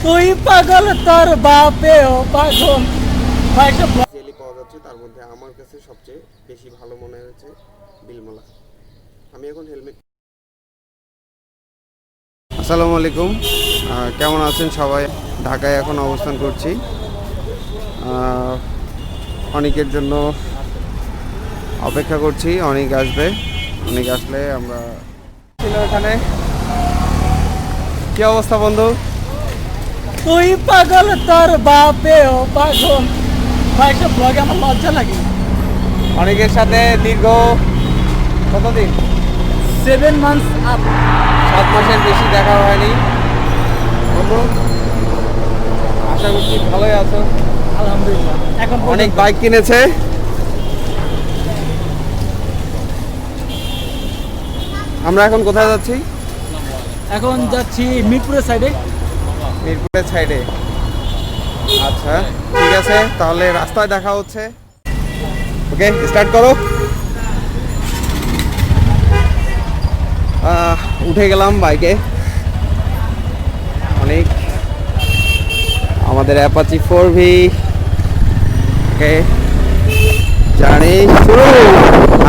তুই পাগল তোর বাপেও পাগল। জেলি পাওয়া যাচ্ছে, তার মধ্যে আমার কাছে সবচেয়ে বেশি ভালো মনে হয়েছে বিলমোলা। আমি এখন হেলমেট। আসসালামু আলাইকুম, কেমন আছেন সবাই? ঢাকায় এখন অবস্থান করছি। অনেকের জন্য অপেক্ষা করছি, অনেক আসবে, অনেক আসলে আমরা ছিল এখানে। কি অবস্থা বন্ধু? তুই পাগল তোর বাপেও পাগল। ভাই সব ব্লগে আমার লজ্জা লাগে। অনেকের সাথে দীর্ঘ কতদিন, 7 months আপ। 7 মাসের বেশি দেখা হয়নি বন্ধু। আশা করছি ভালোই আছো। আলহামদুলিল্লাহ। এখন অনেক বাইক কিনেছে। আমরা এখন কোথায় যাচ্ছি? এখন যাচ্ছি মিরপুরের সাইডে। মিরপুরের সাইডে, আচ্ছা ঠিক আছে, তাহলে রাস্তায় দেখা হচ্ছে। ওকে, স্টার্ট করো। উঠে গেলাম বাইকে। অনেক আমাদের অ্যাপাচি 4V। ওকে, জানি শুরু।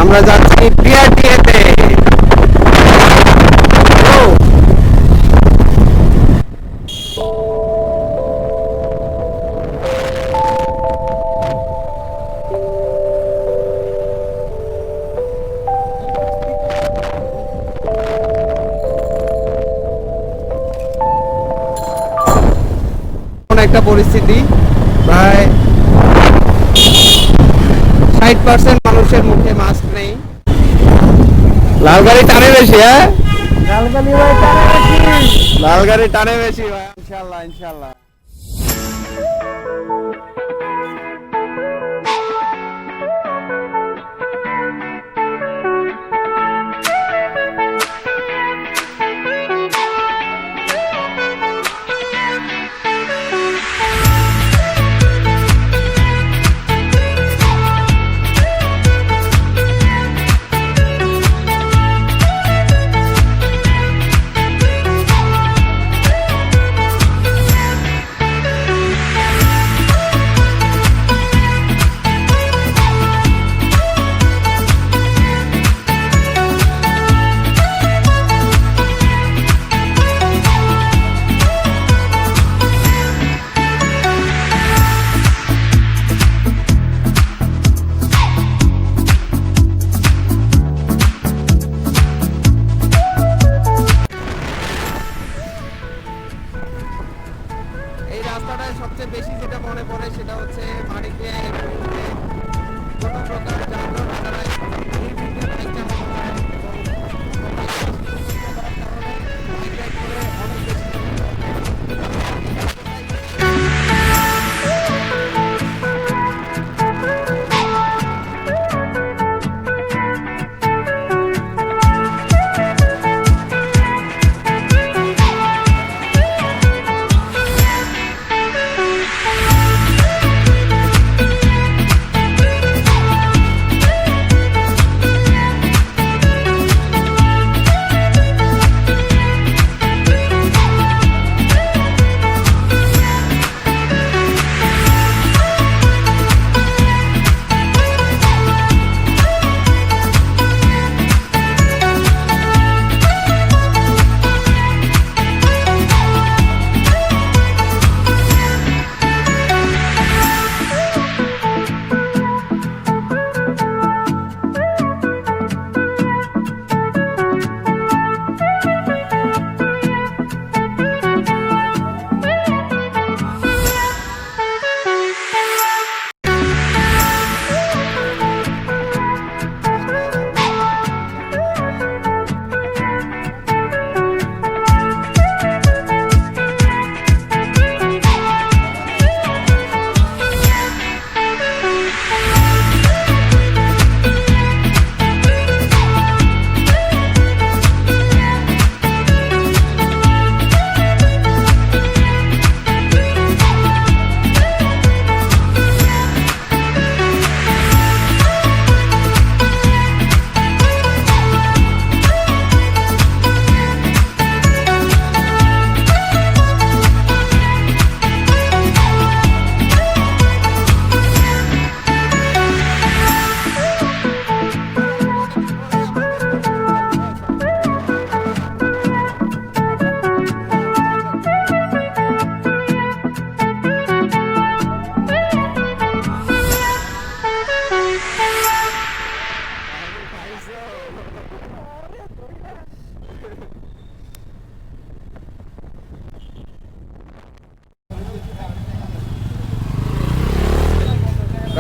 আমরা যাচ্ছি বিআরটিএতে। একটা পরিস্থিতি, প্রায় 60% মানুষের মুখে মাস্ক নেই। লাল গাড়ি টানে বেশি, হ্যাঁ লাল গাড়ি টানে বেশি ভাই। ইনশাল্লাহ ইনশাল্লাহ। রাস্তাটায় সবচেয়ে বেশি যেটা মনে পড়ে সেটা হচ্ছে মানিকে কোনো প্রকার যানজট ছাড়াই নির্বিঘ্নে বাইক চালানো হয়।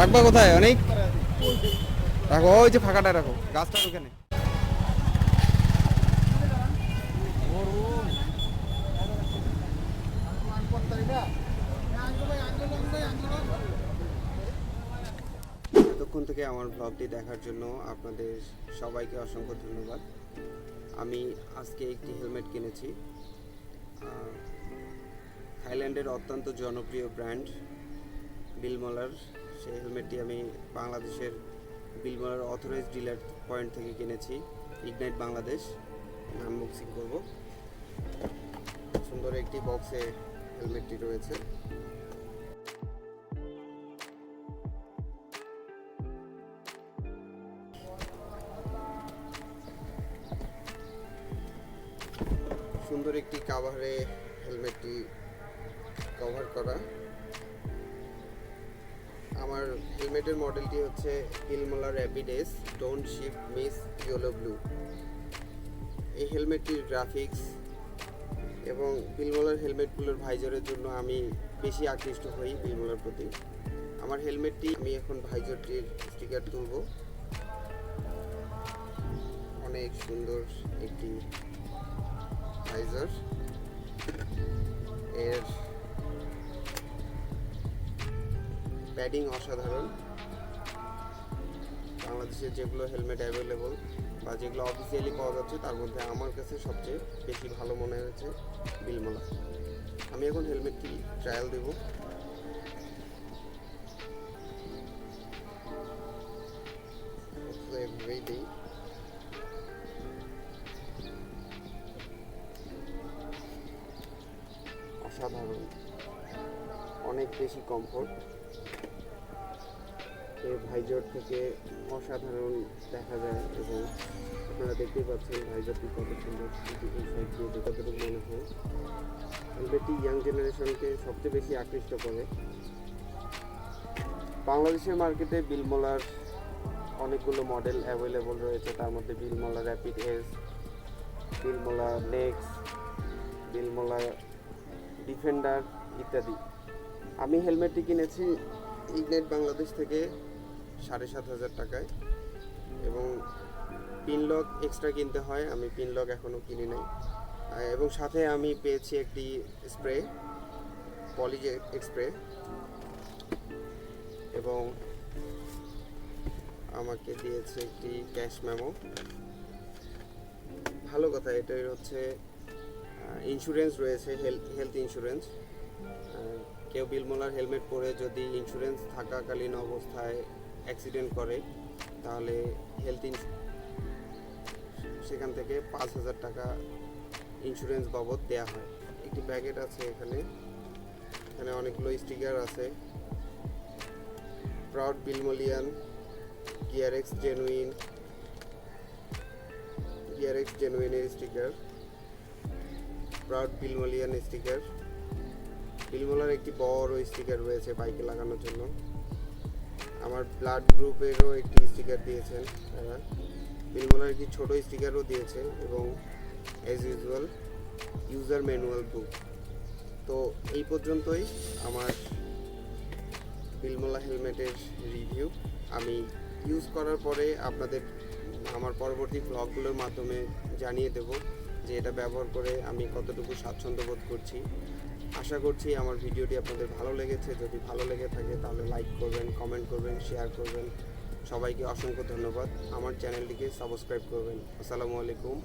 রাখবা কোথায় অনেক রাখো, ওই যে ফাঁকাটা রাখো, গাছটার ওখানে। এতক্ষণ থেকে আমার ব্লগটি দেখার জন্য আপনাদের সবাইকে অসংখ্য ধন্যবাদ। আমি আজকে একটি হেলমেট কিনেছি, থাইল্যান্ডের অত্যন্ত জনপ্রিয় ব্র্যান্ড বিলমোলার। সেই হেলমেটটি আমি বাংলাদেশের বিলমোলার অথরাইজড ডিলার পয়েন্ট থেকে কিনেছি, ইগনাইট বাংলাদেশ। আনবক্সিং করব। সুন্দর একটি বক্সে হেলমেটটি রয়েছে। সুন্দর একটি কাভারে হেলমেটটি কভার করা। আমার হেলমেটের মডেলটি হচ্ছে Bilmola rapid S don't shift miss yellow blue. এই হেলমেটটির গ্রাফিক্স এবং বিলমোলার হেলমেটগুলোর ভাইজরের জন্য আমি বেশি আকৃষ্ট হই বিলমোলার প্রতি। আমার হেলমেটটি আমি এখন ভাইজরটির স্টিকার তুলব। অনেক সুন্দর একটি ভাইজর। এর প্যাডিং অসাধারণ। বাংলাদেশে যেগুলো হেলমেট অ্যাভেলেবল বা যেগুলো অফিসিয়ালি পাওয়া যাচ্ছে তার মধ্যে আমার কাছে সবচেয়ে বেশি ভালো মনে হয়েছে বিলমোলা। আমি এখন হেলমেটটি ট্রায়াল দেব। এভাবেই দিই। অসাধারণ, অনেক বেশি কমফোর্ট। এই ভাইজর থেকে অসাধারণ দেখা যায় এবং আপনারা দেখতেই পাচ্ছেন ভাইজরটি কত সুন্দর। এই সাইড দিয়ে যতটুকু মনে হয় হেলমেটটি ইয়াং জেনারেশনকে সবচেয়ে বেশি আকৃষ্ট করে। বাংলাদেশের মার্কেটে বিলমোলার অনেকগুলো মডেল অ্যাভেলেবল রয়েছে, তার মধ্যে বিলমোলা র্যাপিড এস, বিলমোলা নেক্স, বিলমোলা ডিফেন্ডার ইত্যাদি। আমি হেলমেটটি কিনেছি ইগনাইট বাংলাদেশ থেকে 7,500 টাকায় এবং পিনলক এক্সট্রা কিনতে হয়। আমি পিনলক এখনও কিনি নাই। এবং সাথে আমি পেয়েছি একটি স্প্রে, পলি স্প্রে, এবং আমাকে দিয়েছে একটি ক্যাশ মেমো। ভালো কথা, এটাই হচ্ছে ইন্স্যুরেন্স রয়েছে, হেলথ ইন্স্যুরেন্স। কেউ বিলমোলার হেলমেট পরে যদি ইন্স্যুরেন্স থাকাকালীন অবস্থায় অ্যাক্সিডেন্ট করে তাহলে সেখান থেকে 5,000 টাকা ইন্স্যুরেন্স বাবদ দেওয়া হয়। একটি প্যাকেট আছে এখানে অনেকগুলো স্টিকার আছে। প্রাউড বিলমোলিয়ান, গিয়ারেক্স জেনুইনের স্টিকার, প্রাউড বিলমোলিয়ান স্টিকার। বিলমোলার একটি বড় স্টিকার রয়েছে বাইকে লাগানোর জন্য। আমার ব্লাড গ্রুপেরও একটি স্টিকার দিয়েছেন তারা। বিলমোলার একটি ছোট স্টিকারও দিয়েছে এবং অ্যাজ ইউজুয়াল ইউজার ম্যানুয়াল বুক। তো এই পর্যন্তই আমার বিলমোলা হেলমেটের রিভিউ। আমি ইউজ করার পরে আপনাদের আমার পরবর্তী ব্লগগুলোর মাধ্যমে জানিয়ে দেব যে এটা ব্যবহার করে আমি কতটুকু স্বাচ্ছন্দ্য বোধ করছি। আশা করছি আমার ভিডিওটি আপনাদের ভালো লেগেছে। যদি ভালো লেগে থাকে তাহলে লাইক করবেন, কমেন্ট করবেন, শেয়ার করবেন। সবাইকে অসংখ্য ধন্যবাদ। আমার চ্যানেলটিকে সাবস্ক্রাইব করবেন। আসসালামু আলাইকুম।